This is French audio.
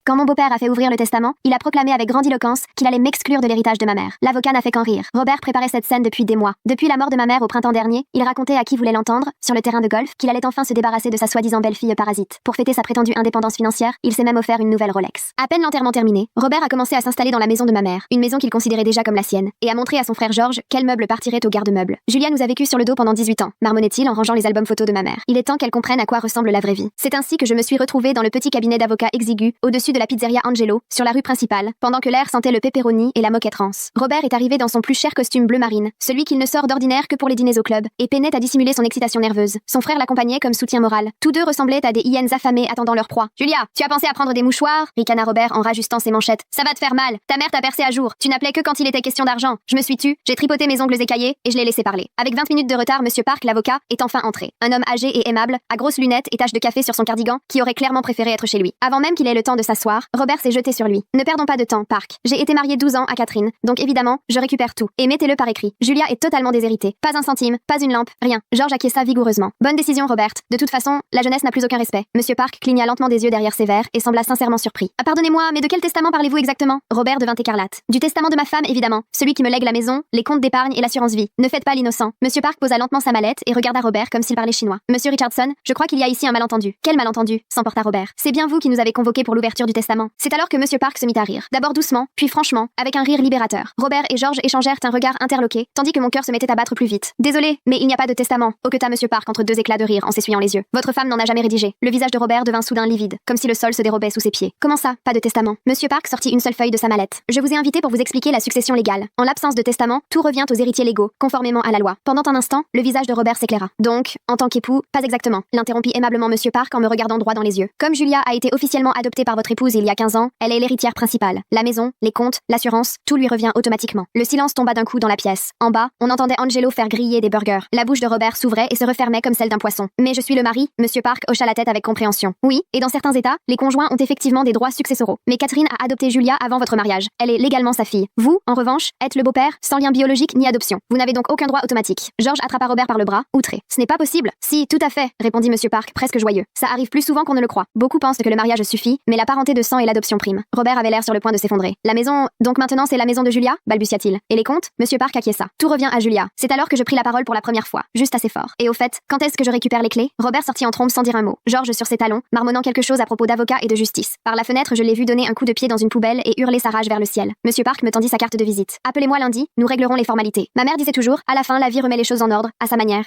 Quand mon beau-père a fait ouvrir le testament, il a proclamé avec grandiloquence qu'il allait m'exclure de l'héritage de ma mère. L'avocat n'a fait qu'en rire. Robert préparait cette scène depuis des mois. Depuis la mort de ma mère au printemps dernier, il racontait à qui voulait l'entendre, sur le terrain de golf, qu'il allait enfin se débarrasser de sa soi-disant belle-fille parasite. Pour fêter sa prétendue indépendance financière, il s'est même offert une nouvelle Rolex. À peine l'enterrement terminé, Robert a commencé à s'installer dans la maison de ma mère, une maison qu'il considérait déjà comme la sienne, et a montré à son frère Georges quel meuble partirait au garde-meuble. Julia nous a vécu sur le dos pendant 18 ans, marmonnait-il en rangeant les albums photos de ma mère. Il est temps qu'elle comprenne à quoi ressemble la vraie vie. C'est ainsi que je me suis retrouvée dans le petit cabinet d'avocat exigu, au-dessus de la pizzeria Angelo, sur la rue principale, pendant que l'air sentait le pepperoni et la moquette rance. Robert est arrivé dans son plus cher costume bleu marine, celui qu'il ne sort d'ordinaire que pour les dîners au club, et peinait à dissimuler son excitation nerveuse. Son frère l'accompagnait comme soutien moral. Tous deux ressemblaient à des hyènes affamées attendant leur proie. Julia, tu as pensé à prendre des mouchoirs? Ricana Robert en rajustant ses manchettes. Ça va te faire mal. Ta mère t'a percé à jour. Tu n'appelais que quand il était question d'argent. Je me suis tue, j'ai tripoté mes ongles écaillés et je l'ai laissé parler. Avec 20 minutes de retard, Monsieur Park, l'avocat, est enfin entré. Un homme âgé et aimable, à grosses lunettes et taches de café sur son cardigan, qui aurait clairement préféré être chez lui. Avant même qu'il ait le temps de s'asseoir, Robert s'est jeté sur lui. Ne perdons pas de temps, Park. J'ai été marié 12 ans à Catherine, donc évidemment, je récupère tout. Et mettez-le par écrit. Julia est totalement déshéritée. Pas un centime, pas une lampe, rien. Georges acquiesça vigoureusement. Bonne décision, Robert. De toute façon, la jeunesse n'a plus aucun respect. Monsieur Park cligna lentement des yeux derrière ses verres et sembla sincèrement surpris. Ah, pardonnez-moi, mais de quel testament parlez-vous exactement? Robert devint écarlate. Du testament de ma femme, évidemment. Celui qui me lègue la maison, les comptes d'épargne et l'assurance vie. Ne faites pas l'innocent. Monsieur Park posa lentement sa mallette et regarda Robert comme s'il parlait chinois. Monsieur Richardson, je crois qu'il y a ici un malentendu. Quel malentendu? S'emporta Robert. C'est bien vous qui nous avez convoqués pour l'ouverture du testament. C'est alors que Monsieur Park se mit à rire. D'abord doucement, puis franchement, avec un rire libérateur. Robert et Georges échangèrent un regard interloqué, tandis que mon cœur se mettait à battre plus vite. Désolé, mais il n'y a pas de testament, hoqueta Monsieur Park entre deux éclats de rire en s'essuyant les yeux. Votre femme n'en a jamais rédigé. Le visage de Robert devint soudain livide, comme si le sol se dérobait sous ses pieds. Comment ça, pas de testament? Monsieur Park sortit une seule feuille de sa mallette. Je vous ai invité pour vous expliquer la succession légale. En l'absence de testament, tout revient aux héritiers légaux, conformément à la loi. Pendant un instant, le visage de Robert s'éclaira. Donc, en tant qu'époux, pas exactement, l'interrompit aimablement Monsieur Park en me regardant droit dans les yeux. Comme Julia a été officiellement adoptée par votre épouse il y a 15 ans, elle est l'héritière principale. La maison, les comptes, l'assurance, tout lui revient automatiquement. Le silence tomba d'un coup dans la pièce. En bas, on entendait Angelo faire griller des burgers. La bouche de Robert s'ouvrait et se refermait comme celle d'un poisson. Mais je suis le mari, Monsieur Park hocha la tête avec compréhension. Oui, et dans certains États, les conjoints ont effectivement des droits successoraux. Mais Catherine a adopté Julia avant votre mariage. Elle est légalement sa fille. Vous, en revanche, êtes le beau-père, sans lien biologique ni adoption. Vous n'avez donc aucun droit automatique. Georges attrapa Robert par le bras, outré. Ce n'est pas possible. Si, tout à fait, répondit Monsieur Park, presque joyeux. Ça arrive plus souvent qu'on ne le croit. Beaucoup pensent que le mariage suffit, mais la parenté de sang et l'adoption prime. Robert avait l'air sur le point de s'effondrer. La maison, donc maintenant c'est la maison de Julia, balbutia-t-il. Et les comptes? Monsieur Park acquiesça. Tout revient à Julia. C'est alors que je pris la parole pour la première fois, juste assez fort. Et au fait, quand est-ce que je récupère les clés? Robert sortit en trombe sans dire un mot. Georges sur ses talons, marmonnant quelque chose à propos d'avocat et de justice. Par la fenêtre, je l'ai vu donner un coup de pied dans une poubelle et hurler sa rage vers le ciel. Monsieur Park me tendit sa carte de visite. Appelez-moi lundi, nous réglerons les formalités. Ma mère disait toujours, à la fin, la vie remet les choses en ordre, à sa manière.